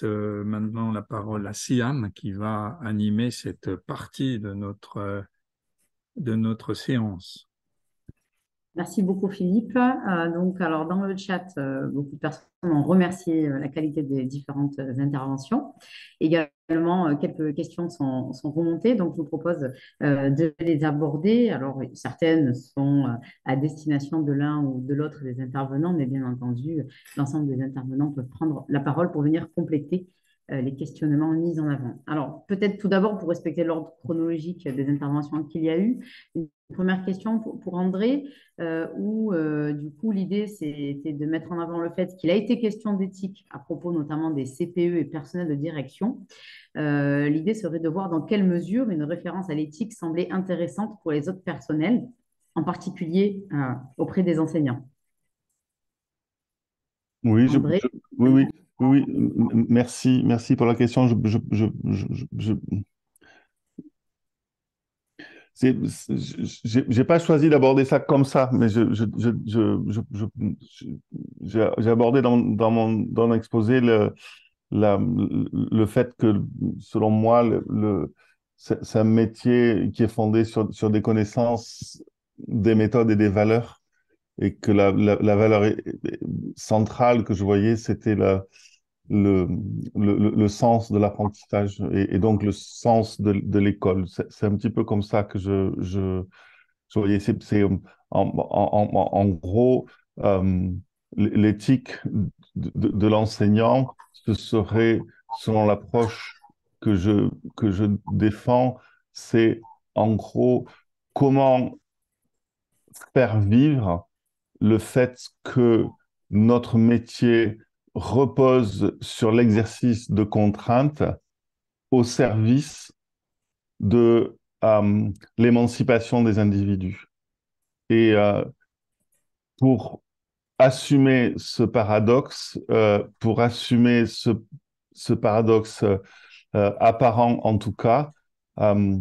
maintenant la parole à Siam qui va animer cette partie de notre séance. Merci beaucoup Philippe. Alors dans le chat, beaucoup de personnes ont remercié la qualité des différentes interventions. Également, quelques questions sont remontées, donc je vous propose de les aborder. Alors certaines sont à destination de l'un ou de l'autre des intervenants, mais bien entendu, l'ensemble des intervenants peuvent prendre la parole pour venir compléter les questionnements mis en avant. Alors peut-être tout d'abord pour respecter l'ordre chronologique des interventions qu'il y a eu, une première question pour André où du coup l'idée c'était de mettre en avant le fait qu'il a été question d'éthique à propos notamment des CPE et personnels de direction. L'idée serait de voir dans quelle mesure une référence à l'éthique semblait intéressante pour les autres personnels, en particulier auprès des enseignants. Oui, André, oui, oui, oui, oui, merci, merci pour la question. J'ai pas choisi d'aborder ça comme ça, mais j'ai abordé dans mon exposé le fait que, selon moi, c'est un métier qui est fondé sur des connaissances, des méthodes et des valeurs, et que la valeur centrale que je voyais, c'était le, le sens de l'apprentissage et donc le sens de l'école. C'est un petit peu comme ça que je voyais. En gros, euh, l'éthique de l'enseignant, ce serait, selon l'approche que je défends, c'est en gros comment faire vivre le fait que notre métier repose sur l'exercice de contraintes au service de l'émancipation des individus. Et pour assumer ce paradoxe, ce paradoxe apparent en tout cas, euh,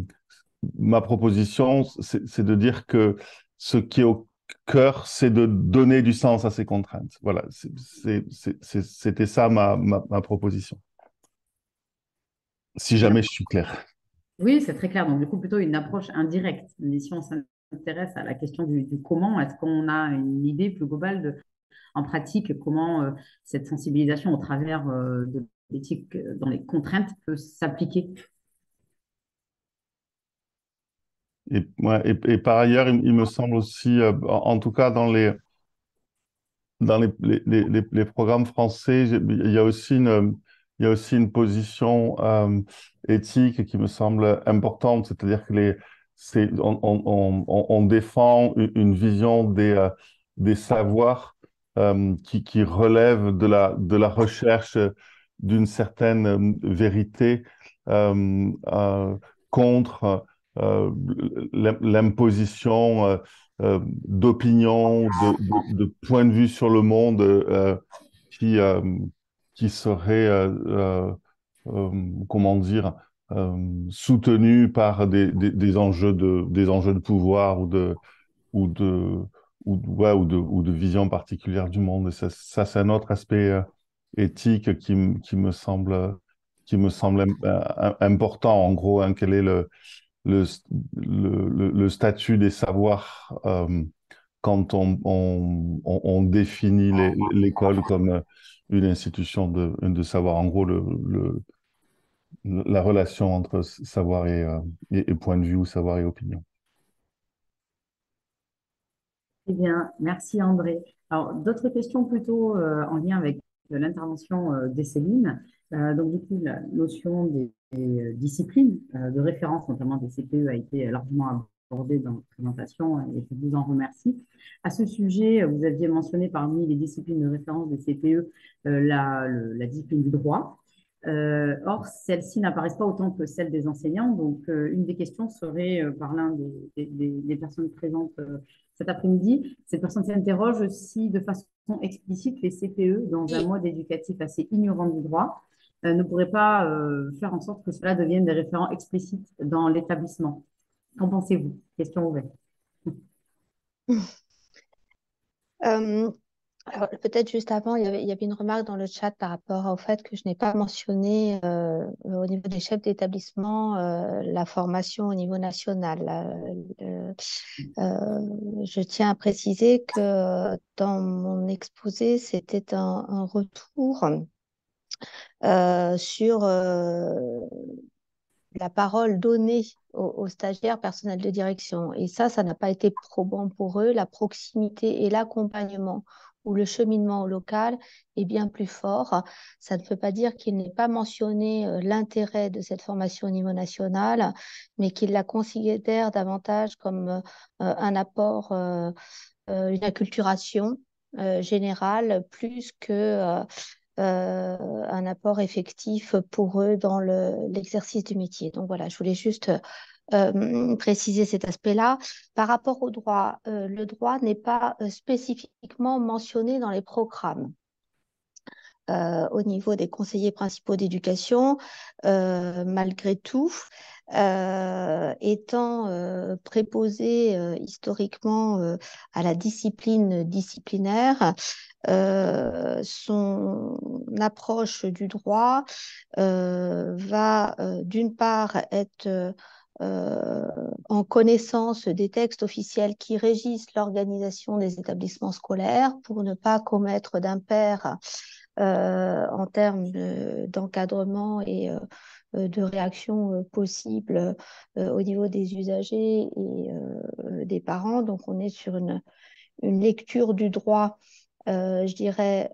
ma proposition, c'est de dire que ce qui est au cœur, c'est de donner du sens à ces contraintes. Voilà, c'était ça ma proposition. Si bien. jamais je suis clair. Oui, c'est très clair. Donc, du coup, plutôt une approche indirecte. Mais si on s'intéresse à la question du comment, est-ce qu'on a une idée plus globale en pratique, comment cette sensibilisation au travers de l'éthique dans les contraintes peut s'appliquer? Et, ouais, et par ailleurs, il me semble aussi, en tout cas dans les programmes français, il y a aussi une position éthique qui me semble importante, c'est-à-dire que on défend une vision des savoirs qui relèvent de la recherche d'une certaine vérité euh, contre l'imposition d'opinions, de points de vue sur le monde qui, euh, qui seraient, comment dire, soutenus par des enjeux de pouvoir ou de, ouais, ou de vision particulière du monde. Et ça c'est un autre aspect éthique qui me semble important. En gros, hein, quel est le, le statut des savoirs quand on définit l'école comme une institution de savoir. En gros, la relation entre savoir et point de vue ou savoir et opinion. Eh bien, merci André. Alors, d'autres questions plutôt en lien avec l'intervention d'Esséline. Donc, du coup, la notion des disciplines de référence, notamment des CPE, a été largement abordée dans votre présentation et je vous en remercie. À ce sujet, vous aviez mentionné parmi les disciplines de référence des CPE la discipline du droit. Or, celles-ci n'apparaissent pas autant que celles des enseignants. Donc, une des questions serait, par l'un des personnes présentes cet après-midi, cette personne s'interroge si, de façon explicite, les CPE, dans un mode éducatif assez ignorant du droit, ne pourraient pas faire en sorte que cela devienne des référents explicites dans l'établissement. Qu'en pensez-vous? Question ouverte. Euh, Alors, peut-être juste avant, il y avait une remarque dans le chat par rapport au fait que je n'ai pas mentionné au niveau des chefs d'établissement la formation au niveau national. Je tiens à préciser que dans mon exposé, c'était un retour sur la parole donnée aux stagiaires personnels de direction. Et ça n'a pas été probant pour eux. La proximité et l'accompagnement ou le cheminement au local est bien plus fort. Ça ne veut pas dire qu'il n'est pas mentionné l'intérêt de cette formation au niveau national, mais qu'il la considère davantage comme un apport, une acculturation générale, plus que un apport effectif pour eux dans l'exercice du métier. Donc voilà, je voulais juste préciser cet aspect-là. Par rapport au droit, le droit n'est pas spécifiquement mentionné dans les programmes. Au niveau des conseillers principaux d'éducation, malgré tout, étant préposé historiquement à la discipline disciplinaire, son approche du droit va d'une part être en connaissance des textes officiels qui régissent l'organisation des établissements scolaires pour ne pas commettre d'impair en termes d'encadrement et de réaction possible au niveau des usagers et des parents. Donc, on est sur une lecture du droit, je dirais,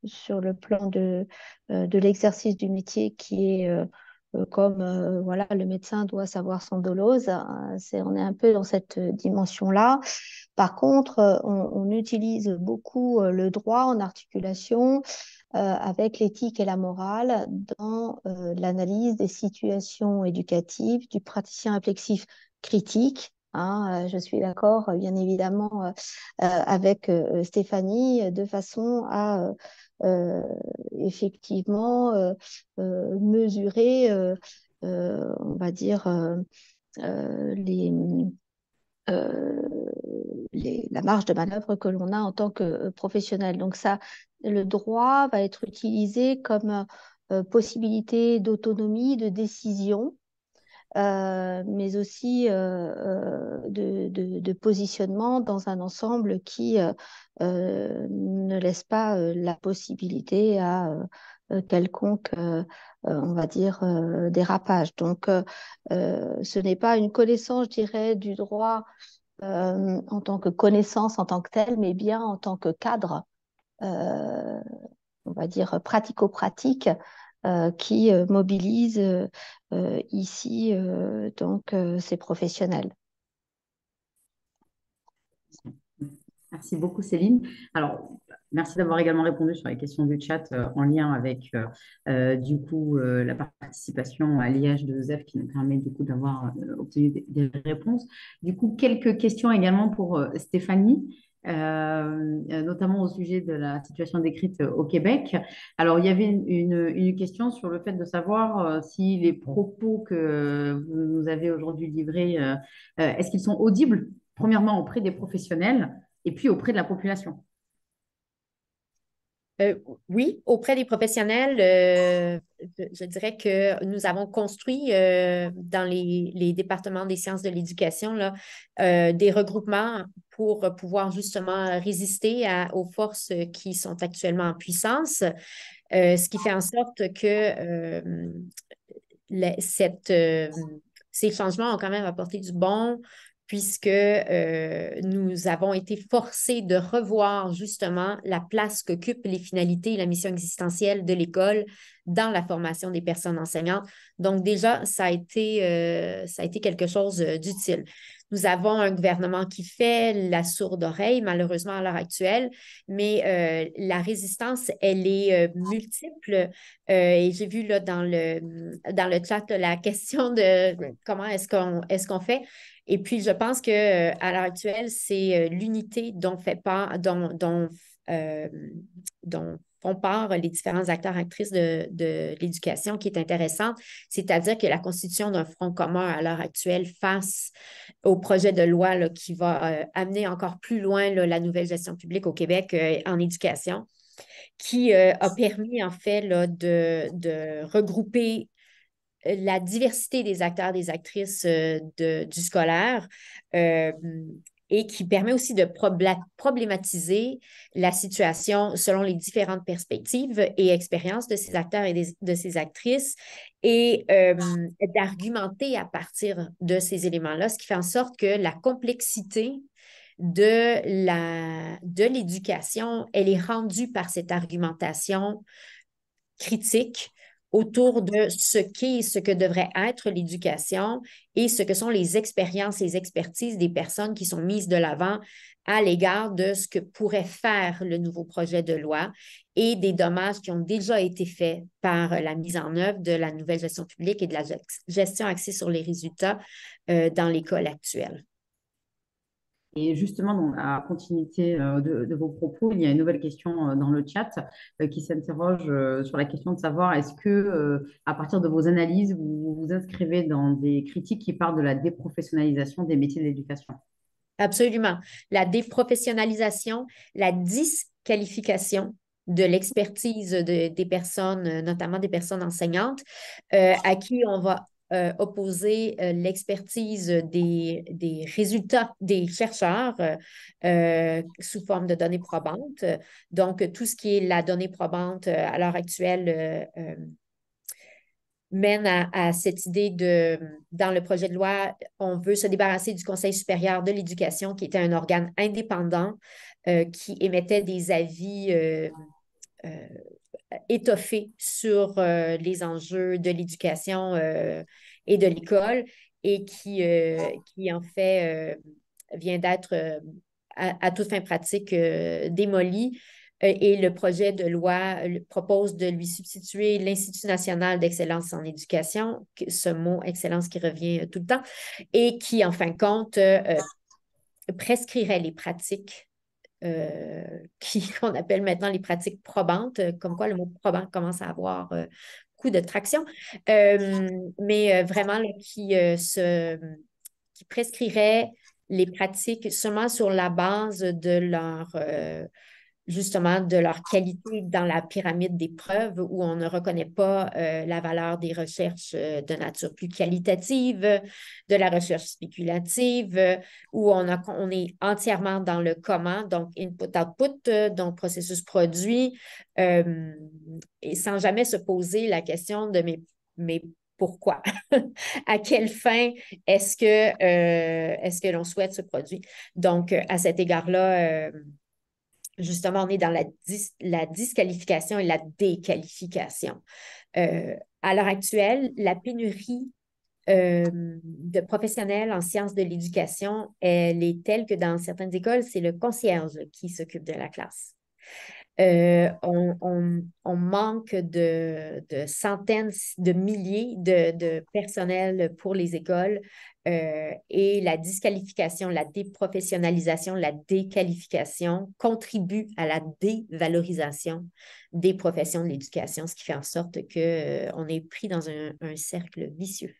sur le plan de l'exercice du métier qui est comme voilà, le médecin doit savoir son dose. On est un peu dans cette dimension-là. Par contre, on utilise beaucoup le droit en articulation avec l'éthique et la morale dans l'analyse des situations éducatives, du praticien réflexif critique. Hein, je suis d'accord, bien évidemment, avec Stéphanie, de façon à effectivement mesurer, on va dire, euh, la marge de manœuvre que l'on a en tant que professionnel. Donc ça, le droit va être utilisé comme possibilité d'autonomie, de décision, mais aussi de positionnement dans un ensemble qui ne laisse pas la possibilité à quelconque, on va dire, dérapage. Donc, ce n'est pas une connaissance, je dirais, du droit en tant que connaissance en tant que telle, mais bien en tant que cadre, euh, on va dire, pratico-pratique qui mobilise ici donc ces professionnels. Merci beaucoup, Céline. Alors, merci d'avoir également répondu sur les questions du chat en lien avec, du coup, la participation à l'IH de Joseph qui nous permet, du coup, d'avoir obtenu des réponses. Du coup, quelques questions également pour Stéphanie. Notamment au sujet de la situation décrite au Québec. Alors, il y avait une question sur le fait de savoir si les propos que vous nous avez aujourd'hui livrés, est-ce qu'ils sont audibles, premièrement, auprès des professionnels et puis auprès de la population. Oui, auprès des professionnels, je dirais que nous avons construit dans les départements des sciences de l'éducation là, des regroupements pour pouvoir justement résister aux forces qui sont actuellement en puissance, ce qui fait en sorte que ces changements ont quand même apporté du bon, puisque nous avons été forcés de revoir justement la place qu'occupent les finalités et la mission existentielle de l'école dans la formation des personnes enseignantes. Donc déjà, ça a été quelque chose d'utile. Nous avons un gouvernement qui fait la sourde oreille, malheureusement, à l'heure actuelle, mais la résistance, elle est multiple. Et j'ai vu là, dans le chat la question de comment est-ce qu'on fait. Et puis, je pense qu'à l'heure actuelle, c'est l'unité dont font part les différents acteurs, actrices de l'éducation qui est intéressante, c'est-à-dire que la constitution d'un front commun à l'heure actuelle face au projet de loi là, qui va amener encore plus loin là, la nouvelle gestion publique au Québec en éducation, qui a permis en fait là, de regrouper la diversité des acteurs, des actrices du scolaire et qui permet aussi de problématiser la situation selon les différentes perspectives et expériences de ces acteurs et de ces actrices et d'argumenter à partir de ces éléments-là, ce qui fait en sorte que la complexité de l'éducation, elle est rendue par cette argumentation critique autour de ce qu'est et ce que devrait être l'éducation et ce que sont les expériences, les expertises des personnes qui sont mises de l'avant à l'égard de ce que pourrait faire le nouveau projet de loi et des dommages qui ont déjà été faits par la mise en œuvre de la nouvelle gestion publique et de la gestion axée sur les résultats dans l'école actuelle. Et justement, dans la continuité de vos propos, il y a une nouvelle question dans le chat qui s'interroge sur la question de savoir est-ce que, à partir de vos analyses, vous vous inscrivez dans des critiques qui parlent de la déprofessionnalisation des métiers de l'éducation? Absolument. La déprofessionnalisation, la disqualification de l'expertise des personnes, notamment des personnes enseignantes, à qui on va opposer l'expertise des résultats des chercheurs sous forme de données probantes. Donc, tout ce qui est la donnée probante à l'heure actuelle mène à cette idée dans le projet de loi, on veut se débarrasser du Conseil supérieur de l'éducation, qui était un organe indépendant qui émettait des avis étoffé sur les enjeux de l'éducation et de l'école et qui en fait vient d'être à toute fin pratique démoli. Et le projet de loi propose de lui substituer l'Institut national d'excellence en éducation, ce mot excellence qui revient tout le temps, et qui, en fin de compte, prescrirait les pratiques qu'on appelle maintenant les pratiques probantes, comme quoi le mot probant commence à avoir beaucoup de traction, mais vraiment là, qui prescrirait les pratiques seulement sur la base de justement de leur qualité dans la pyramide des preuves où on ne reconnaît pas la valeur des recherches de nature plus qualitative, de la recherche spéculative, où on est entièrement dans le comment, donc input-output, donc processus-produit, et sans jamais se poser la question de mais pourquoi? À quelle fin est-ce que l'on souhaite ce produit? Donc, à cet égard-là, justement, on est dans la disqualification et la déqualification. À l'heure actuelle, la pénurie de professionnels en sciences de l'éducation, elle est telle que dans certaines écoles, c'est le concierge qui s'occupe de la classe. On manque de centaines, de milliers de personnel pour les écoles et la disqualification, la déprofessionnalisation, la déqualification contribue à la dévalorisation des professions de l'éducation, ce qui fait en sorte qu'on est pris dans un cercle vicieux.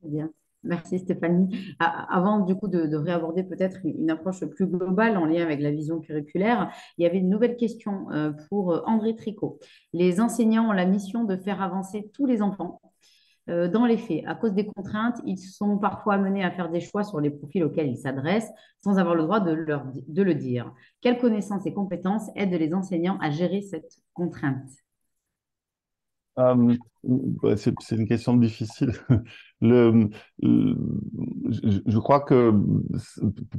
Très bien. Merci Stéphanie. Avant du coup de réaborder peut-être une approche plus globale en lien avec la vision curriculaire, il y avait une nouvelle question pour André Tricot. Les enseignants ont la mission de faire avancer tous les enfants. Dans les faits, à cause des contraintes, ils sont parfois amenés à faire des choix sur les profils auxquels ils s'adressent sans avoir le droit de le dire. Quelles connaissances et compétences aident les enseignants à gérer cette contrainte? C'est une question difficile. Je crois que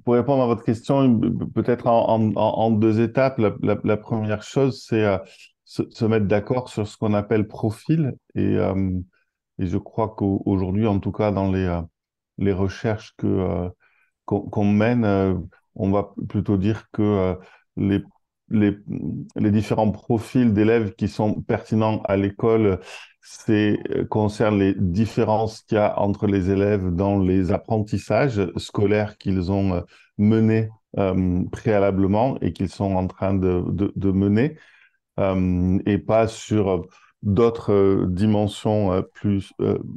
pour répondre à votre question, peut-être en deux étapes. La première chose, c'est se mettre d'accord sur ce qu'on appelle profil. Et je crois qu'aujourd'hui, en tout cas dans les recherches qu'on mène, on va plutôt dire que les, les, les différents profils d'élèves qui sont pertinents à l'école, concerne les différences qu'il y a entre les élèves dans les apprentissages scolaires qu'ils ont menés préalablement et qu'ils sont en train de mener, et pas sur d'autres dimensions plus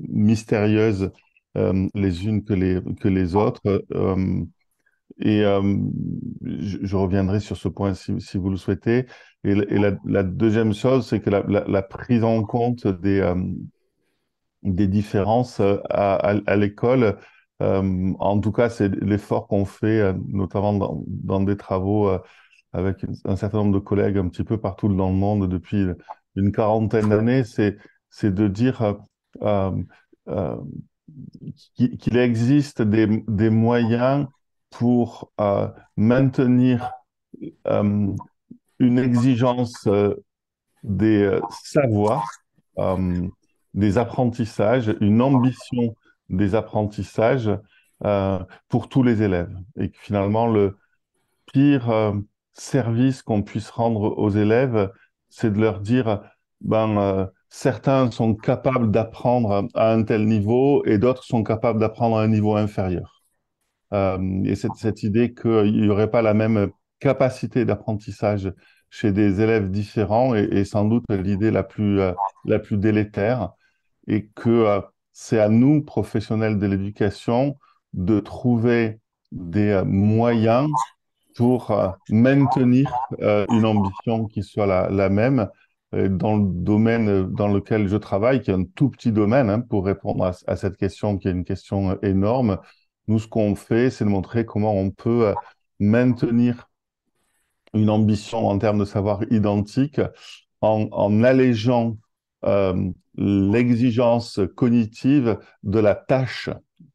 mystérieuses les unes que les autres. Et je reviendrai sur ce point si vous le souhaitez. La deuxième chose, c'est que la prise en compte des différences à l'école, en tout cas, c'est l'effort qu'on fait, notamment dans des travaux avec un certain nombre de collègues un petit peu partout dans le monde depuis une quarantaine d'années, c'est de dire euh, euh, qu'il existe des moyens pour maintenir euh, une exigence des savoirs, euh, des apprentissages, une ambition des apprentissages pour tous les élèves. Et que finalement, le pire service qu'on puisse rendre aux élèves, c'est de leur dire, certains sont capables d'apprendre à un tel niveau et d'autres sont capables d'apprendre à un niveau inférieur. Et cette idée qu'il n'y aurait pas la même capacité d'apprentissage chez des élèves différents est sans doute l'idée la plus délétère et que c'est à nous, professionnels de l'éducation, de trouver des moyens pour maintenir une ambition qui soit la même. Dans le domaine dans lequel je travaille, qui est un tout petit domaine, hein, pour répondre à cette question, qui est une question énorme, nous, ce qu'on fait, c'est de montrer comment on peut maintenir une ambition en termes de savoir identique en allégeant l'exigence cognitive de la tâche,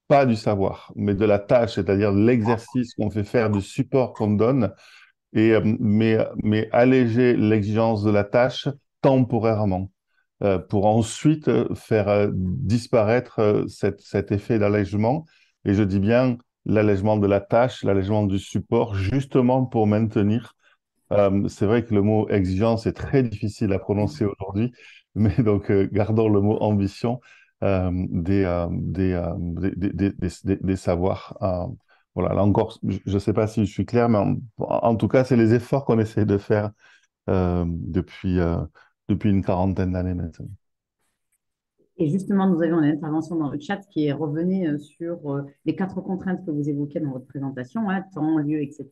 pas du savoir, mais de la tâche, c'est-à-dire l'exercice qu'on fait faire, du support qu'on donne, mais alléger l'exigence de la tâche temporairement, pour ensuite faire disparaître cet effet d'allègement. Et je dis bien l'allègement de la tâche, l'allègement du support, justement pour maintenir. C'est vrai que le mot exigence est très difficile à prononcer aujourd'hui, mais donc gardons le mot ambition des savoirs. Voilà, là encore, je ne sais pas si je suis clair, mais en tout cas, c'est les efforts qu'on essaie de faire depuis une quarantaine d'années maintenant. Et justement, nous avions une intervention dans le chat qui revenait sur les 4 contraintes que vous évoquez dans votre présentation, hein, temps, lieu, etc.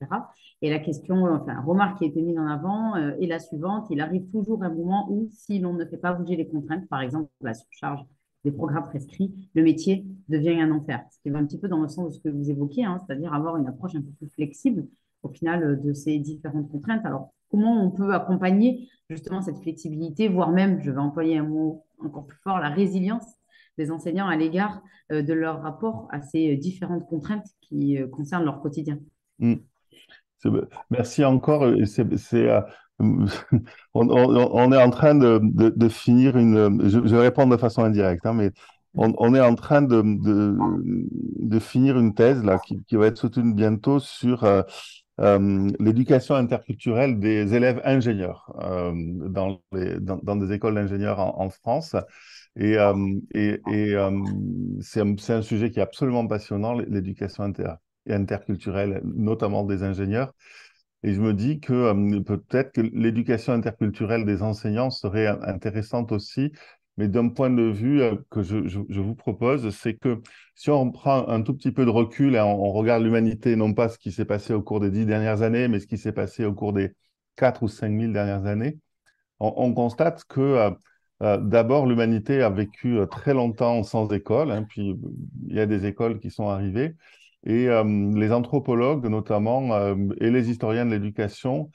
Et la question, enfin, la remarque qui a été mise en avant est la suivante. Il arrive toujours un moment où, si l'on ne fait pas bouger les contraintes, par exemple la surcharge des programmes prescrits, le métier devient un enfer. Ce qui va un petit peu dans le sens de ce que vous évoquiez, hein, c'est-à-dire avoir une approche un peu plus flexible au final de ces différentes contraintes. Alors, comment on peut accompagner justement cette flexibilité, voire même, je vais employer un mot encore plus fort, la résilience des enseignants à l'égard de leur rapport à ces différentes contraintes qui concernent leur quotidien. Mm. Merci encore. On est en train de finir je vais répondre de façon indirecte, hein, mais on est en train de finir une thèse là, qui va être soutenue bientôt sur l'éducation interculturelle des élèves ingénieurs dans des écoles d'ingénieurs en France. Et, c'est un sujet qui est absolument passionnant, l'éducation interculturelle, notamment des ingénieurs. Et je me dis que peut-être que l'éducation interculturelle des enseignants serait intéressante aussi, mais d'un point de vue que je vous propose, c'est que si on prend un tout petit peu de recul et on regarde l'humanité, non pas ce qui s'est passé au cours des 10 dernières années, mais ce qui s'est passé au cours des 4 ou 5 000 dernières années, on constate que d'abord, l'humanité a vécu très longtemps sans école, hein, puis il y a des écoles qui sont arrivées. Et les anthropologues, notamment, et les historiens de l'éducation,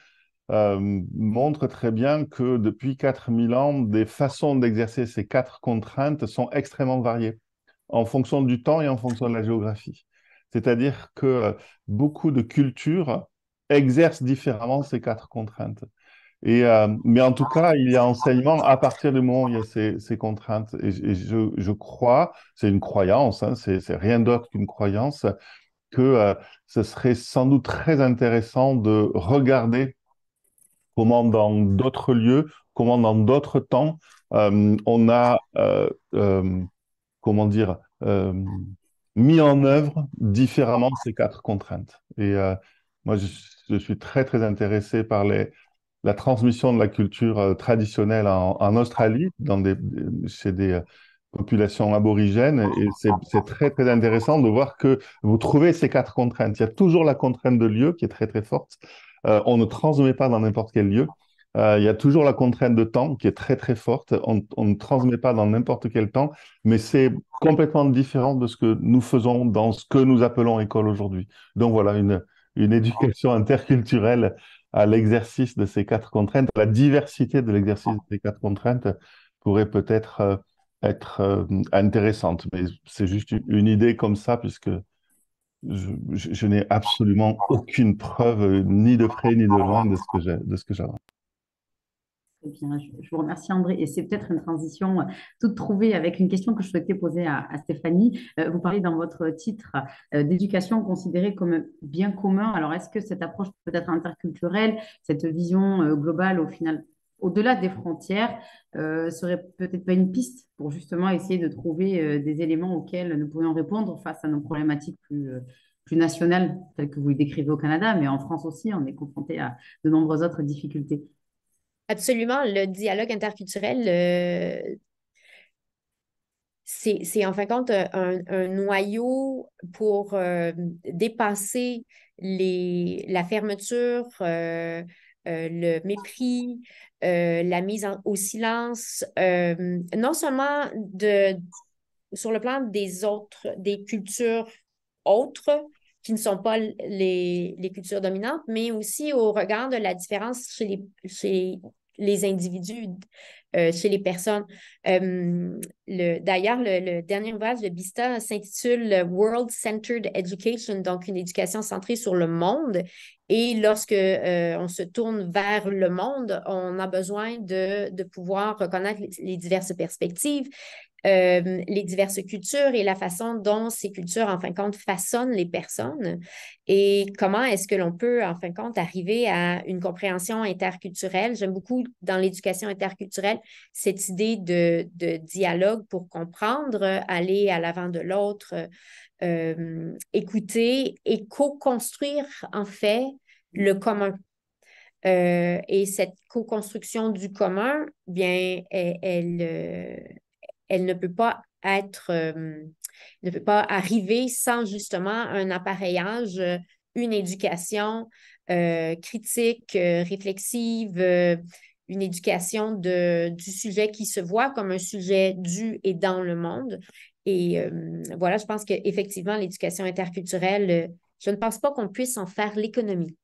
montrent très bien que depuis 4000 ans, des façons d'exercer ces 4 contraintes sont extrêmement variées, en fonction du temps et en fonction de la géographie. C'est-à-dire que beaucoup de cultures exercent différemment ces 4 contraintes. Mais en tout cas, il y a enseignement à partir du moment où il y a ces contraintes. Et je crois, c'est une croyance, hein, c'est rien d'autre qu'une croyance, que ce serait sans doute très intéressant de regarder comment dans d'autres lieux, comment dans d'autres temps, on a, comment dire, mis en œuvre différemment ces 4 contraintes. Moi, je suis très, très intéressé par la transmission de la culture traditionnelle en Australie, chez des populations aborigènes. Et c'est très, très intéressant de voir que vous trouvez ces quatre contraintes. Il y a toujours la contrainte de lieu qui est très, très forte. On ne transmet pas dans n'importe quel lieu. Il y a toujours la contrainte de temps qui est très, très forte. On ne transmet pas dans n'importe quel temps, mais c'est complètement différent de ce que nous faisons dans ce que nous appelons école aujourd'hui. Donc voilà, une éducation interculturelle à l'exercice de ces quatre contraintes, la diversité de l'exercice de ces quatre contraintes pourrait peut-être être intéressante. Mais c'est juste une idée comme ça, puisque je n'ai absolument aucune preuve, ni de près ni de loin, de ce que j'avance. Eh bien, je vous remercie André. Et c'est peut-être une transition toute trouvée avec une question que je souhaitais poser à Stéphanie. Vous parlez dans votre titre d'éducation considérée comme un bien commun. Alors, est-ce que cette approche peut-être interculturelle, cette vision globale au final, au-delà des frontières, serait peut-être pas une piste pour justement essayer de trouver des éléments auxquels nous pourrions répondre face à nos problématiques plus nationales, telles que vous les décrivez au Canada, mais en France aussi, on est confronté à de nombreuses autres difficultés. Absolument, le dialogue interculturel, c'est en fin de compte un noyau pour dépasser la fermeture, le mépris, la mise au silence, non seulement sur le plan des autres, des cultures autres qui ne sont pas les cultures dominantes, mais aussi au regard de la différence chez les individus, chez les personnes. D'ailleurs, le dernier ouvrage de Bista s'intitule World-Centered Education, donc une éducation centrée sur le monde. Et lorsque on se tourne vers le monde, on a besoin de pouvoir reconnaître les diverses perspectives, les diverses cultures et la façon dont ces cultures, en fin de compte, façonnent les personnes et comment est-ce que l'on peut, en fin de compte, arriver à une compréhension interculturelle. J'aime beaucoup dans l'éducation interculturelle cette idée de dialogue pour comprendre, aller à l'avant de l'autre, écouter et co-construire, en fait, le commun. Et cette co-construction du commun, bien, elle ne peut pas ne peut pas arriver sans justement un appareillage, une éducation critique, réflexive, une éducation du sujet qui se voit comme un sujet du et dans le monde. Et voilà, je pense qu'effectivement, l'éducation interculturelle, je ne pense pas qu'on puisse en faire l'économie.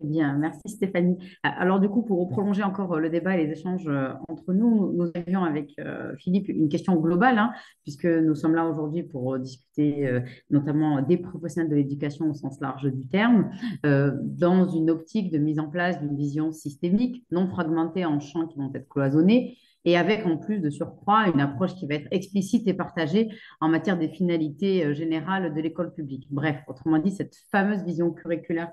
Eh bien, merci Stéphanie. Alors du coup, pour prolonger encore le débat et les échanges entre nous, nous avions avec Philippe une question globale, hein, puisque nous sommes là aujourd'hui pour discuter notamment des professionnels de l'éducation au sens large du terme, dans une optique de mise en place d'une vision systémique, non fragmentée en champs qui vont être cloisonnés, et avec en plus de surcroît une approche qui va être explicite et partagée en matière des finalités générales de l'école publique. Bref, autrement dit, cette fameuse vision curriculaire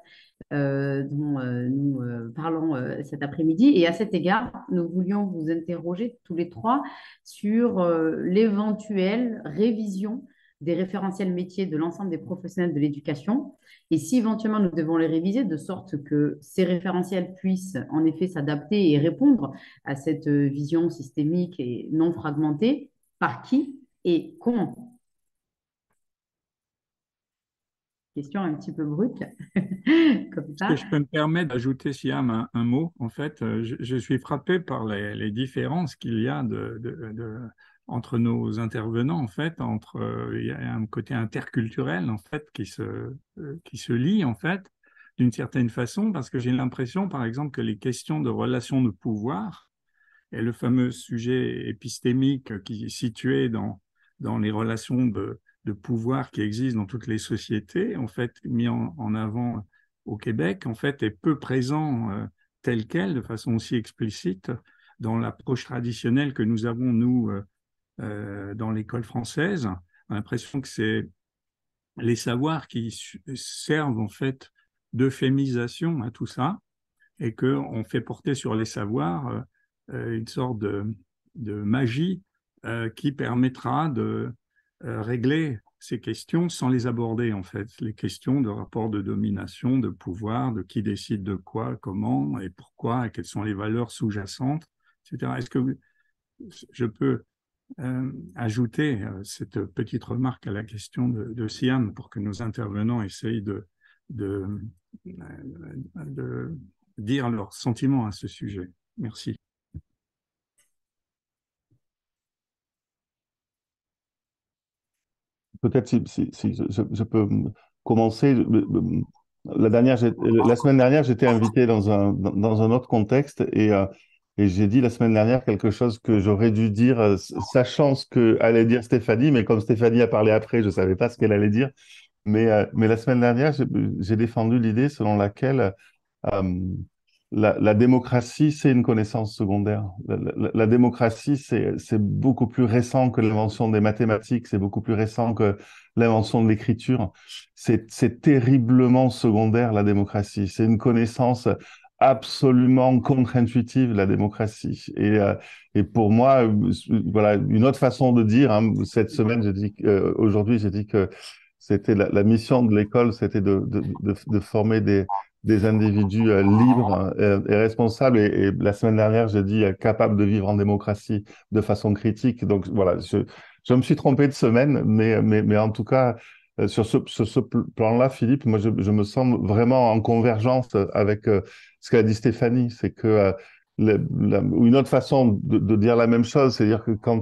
dont nous parlons cet après-midi. Et à cet égard, nous voulions vous interroger tous les trois sur l'éventuelle révision des référentiels métiers de l'ensemble des professionnels de l'éducation. Et si éventuellement nous devons les réviser de sorte que ces référentiels puissent en effet s'adapter et répondre à cette vision systémique et non fragmentée, par qui et comment? Question un petit peu brute, comme Est-ce ça. que je peux me permettre d'ajouter, Siam, un mot? En fait, je suis frappé par les différences qu'il y a entre nos intervenants, en fait, il y a un côté interculturel, en fait, qui se lie, en fait, d'une certaine façon, parce que j'ai l'impression, par exemple, que les questions de relations de pouvoir et le fameux sujet épistémique qui est situé dans les relations de pouvoir qui existent dans toutes les sociétés, en fait, mis en avant au Québec, en fait, est peu présent tel quel, de façon aussi explicite, dans l'approche traditionnelle que nous avons, nous, dans l'école française. On a l'impression que c'est les savoirs qui servent, en fait, d'euphémisation à tout ça, et qu'on fait porter sur les savoirs une sorte de magie qui permettra de régler ces questions sans les aborder, en fait. Les questions de rapport de domination, de pouvoir, de qui décide de quoi, comment et pourquoi, et quelles sont les valeurs sous-jacentes, etc. Est-ce que je peux ajouter cette petite remarque à la question de Siam pour que nos intervenants essayent de, de dire leurs sentiments à ce sujet? Merci. Peut-être si je peux commencer. La semaine dernière, j'étais invité dans un autre contexte et j'ai dit la semaine dernière quelque chose que j'aurais dû dire, sachant ce que allait dire Stéphanie, mais comme Stéphanie a parlé après, je ne savais pas ce qu'elle allait dire. Mais la semaine dernière, j'ai défendu l'idée selon laquelle euh, la démocratie, c'est une connaissance secondaire. La démocratie, c'est beaucoup plus récent que l'invention des mathématiques, c'est beaucoup plus récent que l'invention de l'écriture. C'est terriblement secondaire, la démocratie. C'est une connaissance absolument contre-intuitive, la démocratie. Et pour moi, voilà, une autre façon de dire, hein, cette semaine, aujourd'hui, j'ai dit que c'était la mission de l'école, c'était de former des individus libres et responsables. Et la semaine dernière, j'ai dit capables de vivre en démocratie de façon critique. Donc voilà, je me suis trompé de semaine, mais en tout cas, sur ce plan-là, Philippe, moi, je me sens vraiment en convergence avec ce qu'a dit Stéphanie. C'est que une autre façon de dire la même chose, c'est-à-dire que quand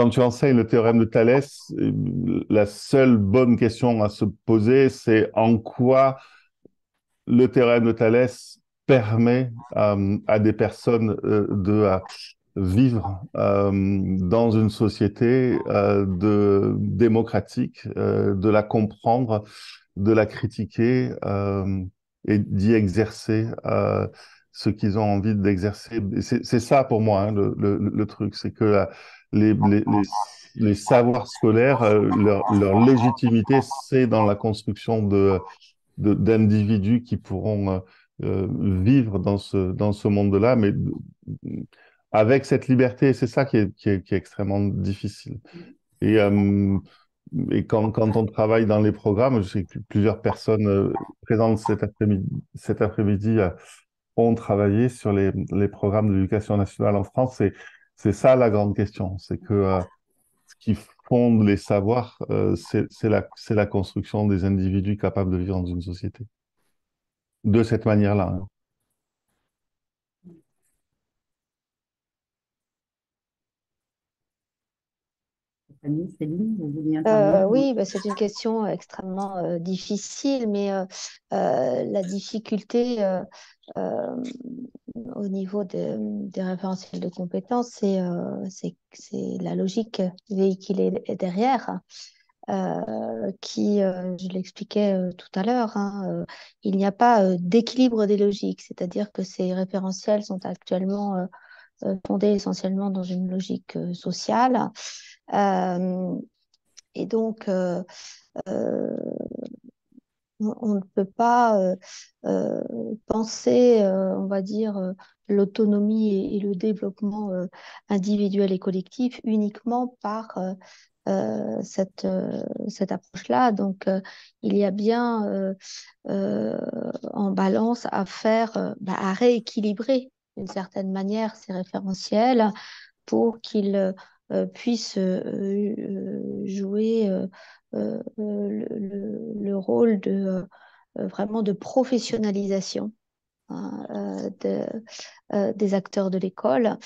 tu enseignes le théorème de Thalès, la seule bonne question à se poser, c'est en quoi le théorème de Thalès permet à des personnes de vivre dans une société démocratique, de la comprendre, de la critiquer et d'y exercer ce qu'ils ont envie d'exercer. C'est ça pour moi, hein, le truc, c'est que les, les, les, les savoirs scolaires, leur légitimité, c'est dans la construction d'individus qui pourront vivre dans ce monde-là, mais avec cette liberté. C'est ça qui est extrêmement difficile. Et, euh, et quand on travaille dans les programmes, je sais que plusieurs personnes présentes cet après-midi ont travaillé sur les programmes de l'éducation nationale en France. C'est ça la grande question. C'est que ce qui fonde les savoirs, c'est la construction des individus capables de vivre dans une société de cette manière-là, hein. Céline, vous vouliez intervenir? Oui, bah, c'est une question extrêmement difficile, mais la difficulté au niveau des référentiels de compétences, c'est la logique véhiculée derrière, je l'expliquais tout à l'heure, hein, il n'y a pas d'équilibre des logiques, c'est-à-dire que ces référentiels sont actuellement fondés essentiellement dans une logique sociale. Euh, et donc, on ne peut pas penser, on va dire, l'autonomie et le développement individuel et collectif uniquement par cette approche-là. Donc, il y a bien en balance à faire, à rééquilibrer d'une certaine manière ces référentiels pour qu'ils puissent jouer le rôle vraiment de professionnalisation, hein, des acteurs de l'école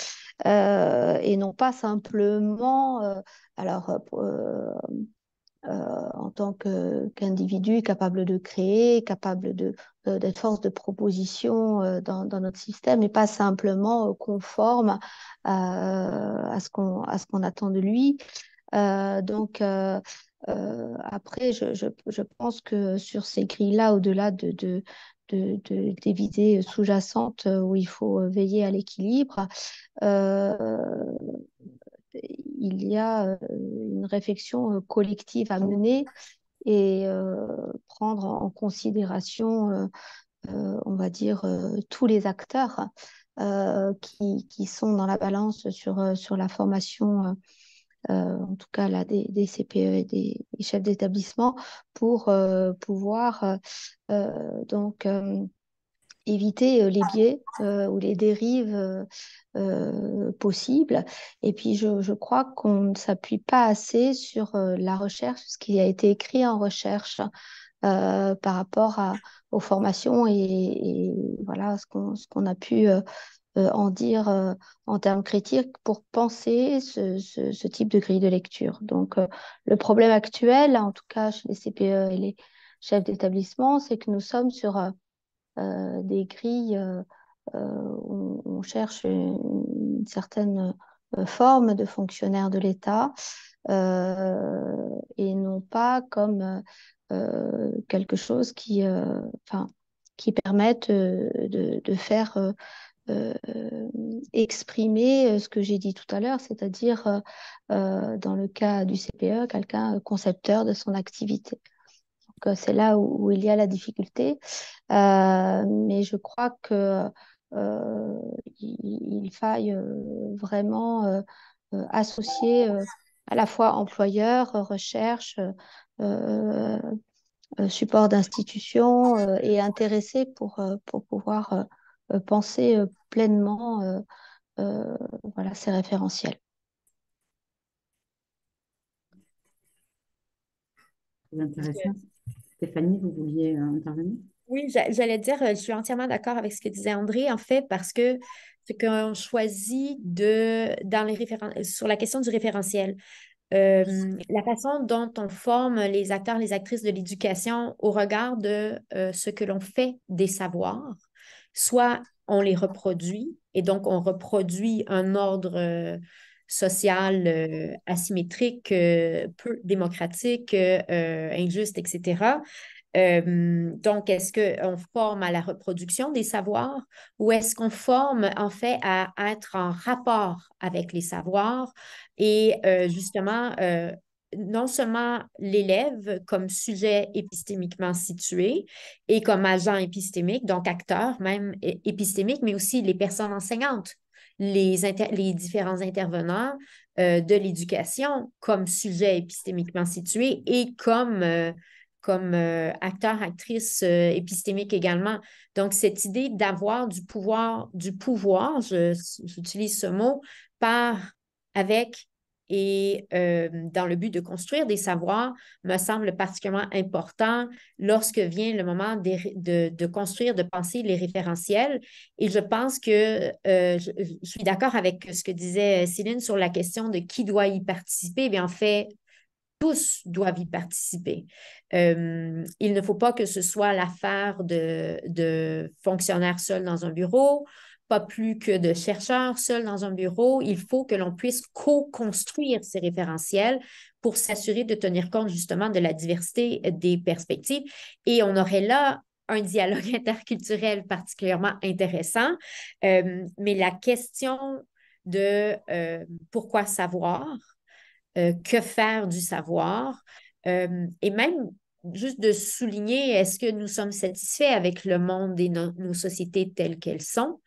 et non pas simplement alors en tant qu'individu capable de créer, capable d'être force de proposition dans notre système et pas simplement conforme à ce qu'on attend de lui. Après, je pense que sur ces grilles-là, au-delà des visées sous-jacentes où il faut veiller à l'équilibre, euh, il y a une réflexion collective à mener et prendre en considération, on va dire, tous les acteurs qui sont dans la balance sur la formation en tout cas là, des CPE et des chefs d'établissement, pour pouvoir donc éviter les biais ou les dérives possibles. Et puis, je crois qu'on ne s'appuie pas assez sur la recherche, ce qui a été écrit en recherche par rapport aux formations et voilà ce qu'on a pu en dire en termes critiques pour penser ce type de grille de lecture. Donc, le problème actuel, en tout cas chez les CPE et les chefs d'établissement, c'est que nous sommes sur des grilles où on cherche une certaine forme de fonctionnaire de l'État et non pas comme quelque chose qui permette de faire euh, exprimer ce que j'ai dit tout à l'heure, c'est-à-dire dans le cas du CPE, quelqu'un concepteur de son activité. Donc, c'est là où il y a la difficulté. Mais je crois que il faille vraiment associer à la fois employeurs, recherche, euh, support d'institutions et intéressés pour pouvoir penser pleinement voilà, ces référentiels. C'est intéressant. Stéphanie, vous vouliez intervenir? Oui, j'allais dire, je suis entièrement d'accord avec ce que disait André, en fait, parce que ce qu'on choisit sur la question du référentiel, la façon dont on forme les acteurs, les actrices de l'éducation au regard de ce que l'on fait des savoirs, soit on les reproduit, et donc on reproduit un ordre social asymétrique, peu démocratique, injuste, etc. Donc, est-ce qu'on forme à la reproduction des savoirs ou est-ce qu'on forme en fait à être en rapport avec les savoirs et justement, non seulement l'élève comme sujet épistémiquement situé et comme agent épistémique, donc acteur même épistémique, mais aussi les personnes enseignantes, les différents intervenants de l'éducation comme sujet épistémiquement situé et comme acteur, actrice épistémique également. Donc, cette idée d'avoir du pouvoir, j'utilise ce mot, par, avec et dans le but de construire des savoirs, me semble particulièrement important lorsque vient le moment de construire, de penser les référentiels. Et je pense que je suis d'accord avec ce que disait Céline sur la question de qui doit y participer. Bien, en fait, tous doivent y participer. Il ne faut pas que ce soit l'affaire de fonctionnaires seuls dans un bureau, pas plus que de chercheurs seuls dans un bureau. Il faut que l'on puisse co-construire ces référentiels pour s'assurer de tenir compte justement de la diversité des perspectives. Et on aurait là un dialogue interculturel particulièrement intéressant. Mais la question de pourquoi savoir, que faire du savoir, et même juste de souligner, est-ce que nous sommes satisfaits avec le monde et nos sociétés telles qu'elles sont?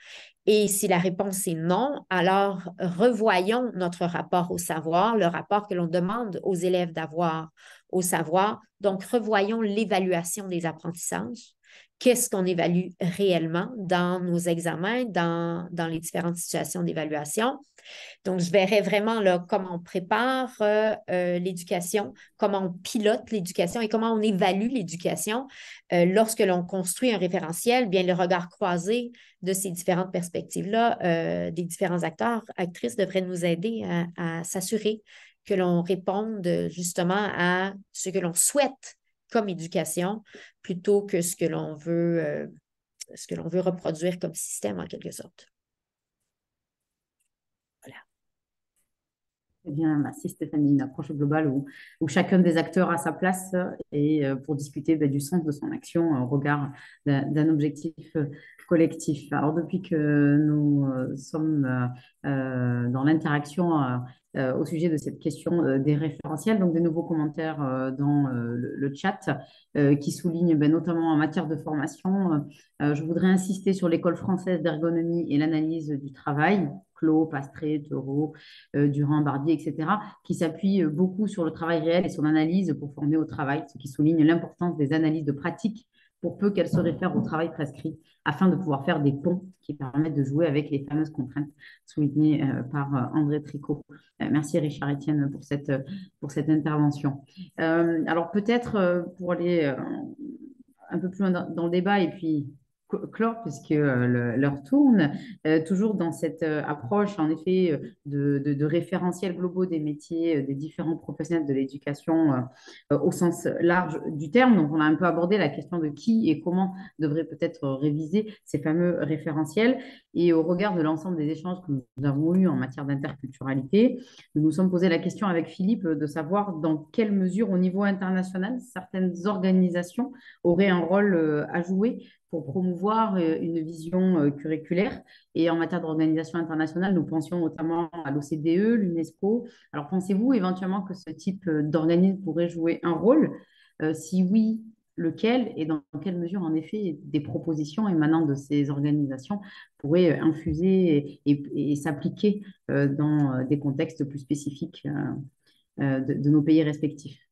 Et si la réponse est non, alors revoyons notre rapport au savoir, le rapport que l'on demande aux élèves d'avoir au savoir. Donc, revoyons l'évaluation des apprentissages. Qu'est-ce qu'on évalue réellement dans nos examens, dans les différentes situations d'évaluation? Donc, je verrais vraiment là, comment on prépare l'éducation, comment on pilote l'éducation et comment on évalue l'éducation. Lorsque l'on construit un référentiel, bien le regard croisé de ces différentes perspectives-là, des différents acteurs, actrices devraient nous aider à s'assurer que l'on réponde justement à ce que l'on souhaite comme éducation plutôt que ce que l'on veut reproduire comme système en quelque sorte. Eh bien, merci Stéphanie, une approche globale où chacun des acteurs a sa place et pour discuter du sens de son action au regard d'un objectif collectif. Alors, depuis que nous sommes dans l'interaction au sujet de cette question des référentiels, donc des nouveaux commentaires dans le chat qui soulignent notamment en matière de formation, je voudrais insister sur l'école française d'ergonomie et l'analyse du travail, Clos, Pastré, Taureau, Durand, Barbier, etc., qui s'appuie beaucoup sur le travail réel et son analyse pour former au travail, ce qui souligne l'importance des analyses de pratique pour peu qu'elles se réfèrent au travail prescrit, afin de pouvoir faire des ponts qui permettent de jouer avec les fameuses contraintes soulignées par André Tricot. Merci Richard Etienne pour cette intervention. Alors peut-être pour aller un peu plus loin dans le débat et puis clore, puisque l'heure tourne, toujours dans cette approche, en effet, de référentiels globaux des métiers des différents professionnels de l'éducation au sens large du terme. Donc, on a un peu abordé la question de qui et comment devrait peut-être réviser ces fameux référentiels. Et au regard de l'ensemble des échanges que nous avons eus en matière d'interculturalité, nous nous sommes posé la question avec Philippe de savoir dans quelle mesure, au niveau international, certaines organisations auraient un rôle à jouer pour promouvoir une vision curriculaire. Et en matière d'organisation internationale, nous pensions notamment à l'OCDE, l'UNESCO. Alors, pensez-vous éventuellement que ce type d'organisme pourrait jouer un rôle? Si oui, lequel et dans quelle mesure, en effet, des propositions émanant de ces organisations pourraient infuser et s'appliquer dans des contextes plus spécifiques de nos pays respectifs?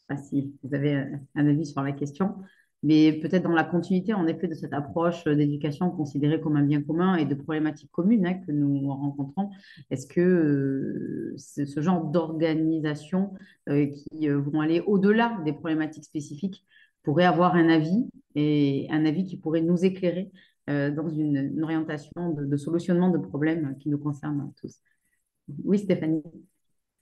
Pas si vous avez un avis sur la question, mais peut-être dans la continuité, en effet, de cette approche d'éducation considérée comme un bien commun et de problématiques communes que nous rencontrons. Est-ce que ce genre d'organisation qui vont aller au-delà des problématiques spécifiques pourrait avoir un avis et un avis qui pourrait nous éclairer dans une orientation de solutionnement de problèmes qui nous concernent tous? Oui, Stéphanie.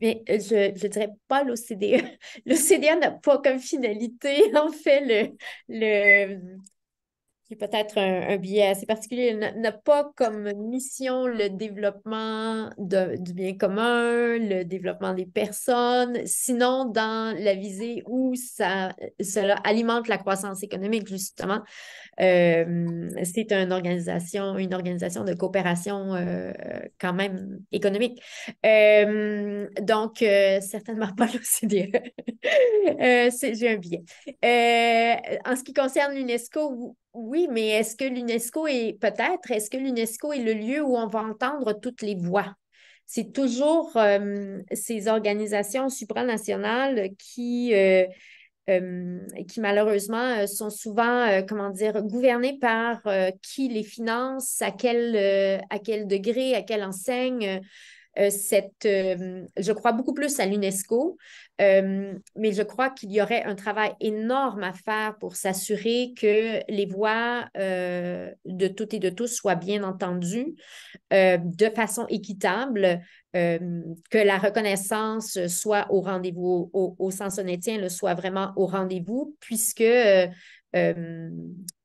Mais je dirais pas l'OCDE. L'OCDE n'a pas comme finalité, en fait, qui est peut-être un biais assez particulier, n'a pas comme mission le développement du bien commun, le développement des personnes, sinon dans la visée où cela alimente la croissance économique, justement. C'est une organisation de coopération quand même économique. Donc, certainement pas l'OCDE. J'ai un biais. En ce qui concerne l'UNESCO, oui, mais est-ce que l'UNESCO est le lieu où on va entendre toutes les voix? C'est toujours ces organisations supranationales qui malheureusement sont souvent, comment dire, gouvernées par qui les finance, à quel degré, à quelle enseigne. Je crois beaucoup plus à l'UNESCO, mais je crois qu'il y aurait un travail énorme à faire pour s'assurer que les voix de toutes et de tous soient bien entendues de façon équitable, que la reconnaissance soit au rendez-vous, au sens honnêtien, le soit vraiment au rendez-vous, puisque il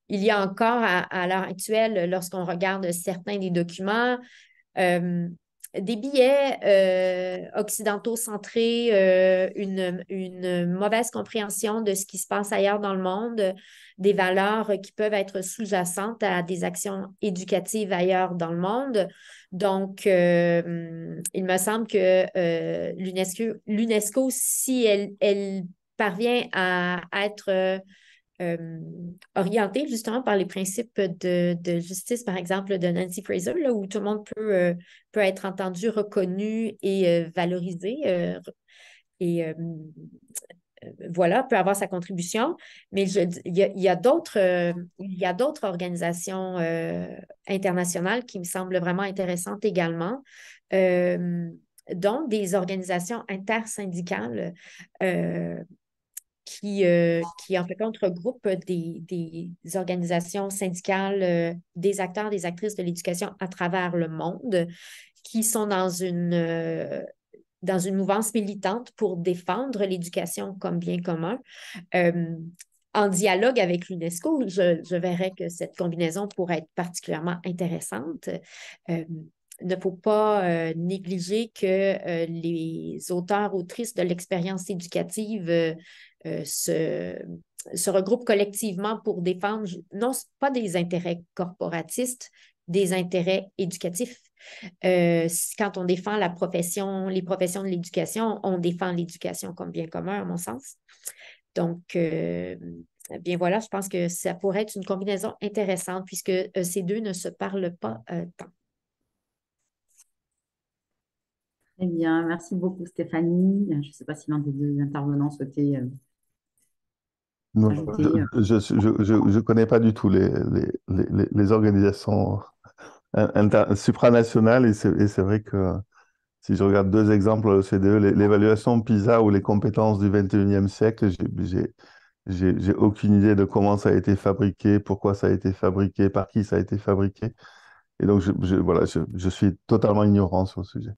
y a encore à l'heure actuelle, lorsqu'on regarde certains des documents, des billets occidentaux centrés, une mauvaise compréhension de ce qui se passe ailleurs dans le monde, des valeurs qui peuvent être sous-jacentes à des actions éducatives ailleurs dans le monde. Donc, il me semble que l'UNESCO, si elle parvient à être orientée justement par les principes de justice, par exemple, de Nancy Fraser, là, où tout le monde peut être entendu, reconnu et valorisé. Voilà, peut avoir sa contribution. Mais il y a d'autres organisations internationales qui me semblent vraiment intéressantes également. Dont des organisations intersyndicales qui en fait compte regroupent des organisations syndicales, des acteurs, des actrices de l'éducation à travers le monde, qui sont dans une mouvance militante pour défendre l'éducation comme bien commun. En dialogue avec l'UNESCO, je verrais que cette combinaison pourrait être particulièrement intéressante. ne faut pas négliger que les auteurs, autrices de l'expérience éducative se regroupent collectivement pour défendre, non pas des intérêts corporatistes, des intérêts éducatifs. Quand on défend les professions de l'éducation, on défend l'éducation comme bien commun, à mon sens. Donc, bien voilà, je pense que ça pourrait être une combinaison intéressante puisque ces deux ne se parlent pas tant. Très bien, merci beaucoup Stéphanie. Je ne sais pas si l'un des deux intervenants souhaitait Non, ajouter. je connais pas du tout les organisations supranationales et c'est vrai que si je regarde deux exemples à l'OCDE, l'évaluation PISA ou les compétences du 21e siècle, j'ai aucune idée de comment ça a été fabriqué, pourquoi ça a été fabriqué, par qui ça a été fabriqué. Et donc, voilà, je suis totalement ignorant sur le sujet.